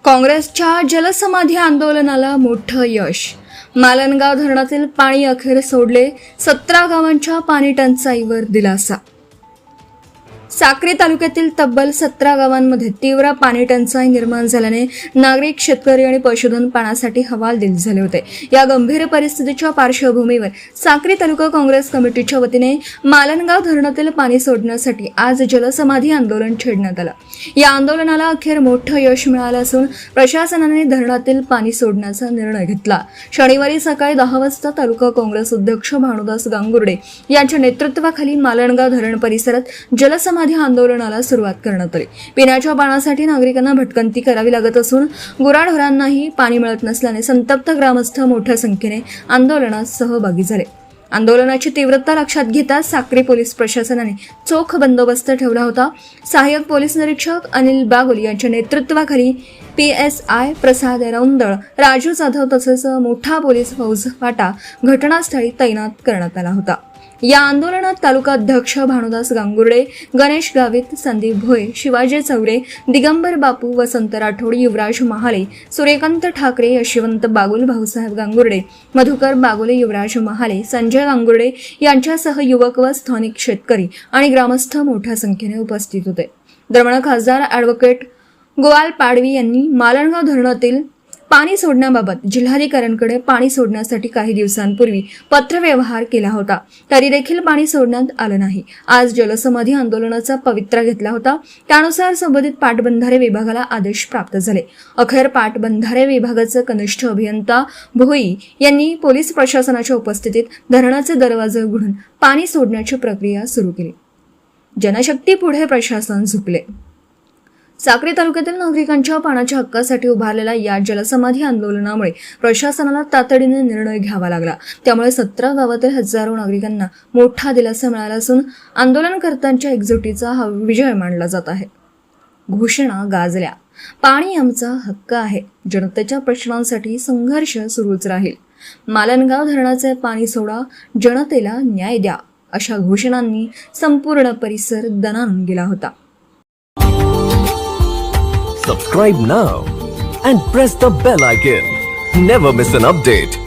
काँग्रेसच्या जलसमाधी आंदोलनाला मोठं यश. मालनगाव धरणातील पाणी अखेर सोडले. 17 गावांच्या पाणी टंचाईवर दिलासा. साक्री तालुक्यातील तब्बल 17 गावांमध्ये तीव्र पाणी टंचाई निर्माण झाल्याने नागरिक, शेतकरी आणि पशुधन पाण्यासाठी हवालदिल झाले होते. या गंभीर परिस्थितीच्या पार्श्वभूमीवर साक्री तालुका काँग्रेस कमिटीच्या वतीने मालनगाव धरणातील पाणी सोडण्यासाठी आज जलसमाधी आंदोलन छेडण्यात आलं. या आंदोलनाला अखेर मोठं यश मिळालं असून प्रशासनाने धरणातील पाणी सोडण्याचा निर्णय घेतला. शनिवारी सकाळी 10 वाजता तालुका काँग्रेस अध्यक्ष भानुदास गांगुर्डे यांच्या नेतृत्वाखाली मालनगाव धरण परिसरात जलसमाधी आंदोलनाला सुरुवात करण्यात आली. पिण्याच्या पाण्यासाठी नागरिकांना भटकंती करावी लागत असून गुराढोरांनाही पाणी मिळत नसल्याने संतप्त ग्रामस्थ मोठ्या संख्येने आंदोलनात सहभागी झाले. आंदोलनाची तीव्रता लक्षात घेता साक्री पोलीस प्रशासनाने चोख बंदोबस्त ठेवला होता. सहाय्यक पोलीस निरीक्षक अनिल बागुल यांच्या नेतृत्वाखाली PSI प्रसाद रौंदळ, राजू जाधव तसेच मोठा पोलीस फौजफाटा घटनास्थळी तैनात करण्यात आला होता. या आंदोलनात तालुका अध्यक्ष भानुदास गांगुर्डे, गणेश गावित, संदीप भोये, शिवाजी चौरे, दिगंबर बापू, वसंत राठोड, युवराज महाले, सूर्यकांत ठाकरे, यशवंत बागुल, भाऊसाहेब गांगुर्डे, मधुकर बागुले, युवराज महाले, संजय गांगुर्डे यांच्यासह युवक व स्थानिक शेतकरी आणि ग्रामस्थ मोठ्या संख्येने उपस्थित होते. दरम्यान खासदार ॲडव्होकेट गोवाल पाडवी यांनी मालनगाव धरणातील पाणी सोडण्याबाबत जिल्हाधिकाऱ्यांकडे पाणी सोडण्यासाठी काही दिवसांपूर्वी पत्रव्यवहार केला होता, तरी देखील पाणी सोडण्यात आलं नाही. आज जलसमाधी आंदोलनाचा पवित्रा घेतला होता. त्यानुसार संबंधित पाटबंधारे विभागाला आदेश प्राप्त झाले. अखेर पाटबंधारे विभागाचे कनिष्ठ अभियंता भोई यांनी पोलीस प्रशासनाच्या उपस्थितीत धरणाचे दरवाजे उघडून पाणी सोडण्याची प्रक्रिया सुरू केली. जनशक्ती पुढे प्रशासन झुकले. साक्री तालुक्यातील नागरिकांच्या पाण्याच्या हक्कासाठी उभारलेल्या या जलसमाधी आंदोलनामुळे प्रशासनाला तातडीने निर्णय घ्यावा लागला. त्यामुळे 17 गावातील हजारो नागरिकांना मोठा दिलासा मिळाला असून आंदोलनकर्त्यांच्या एकजुटीचा हा विजय मानला जात आहे. घोषणा गाजल्या. पाणी आमचा हक्क आहे. जनतेच्या प्रश्नांसाठी संघर्ष सुरूच राहील. मालनगाव धरणाचे पाणी सोडा, जनतेला न्याय द्या, अशा घोषणांनी संपूर्ण परिसर दणाणून गेला होता. Subscribe now and press the bell icon. Never miss an update.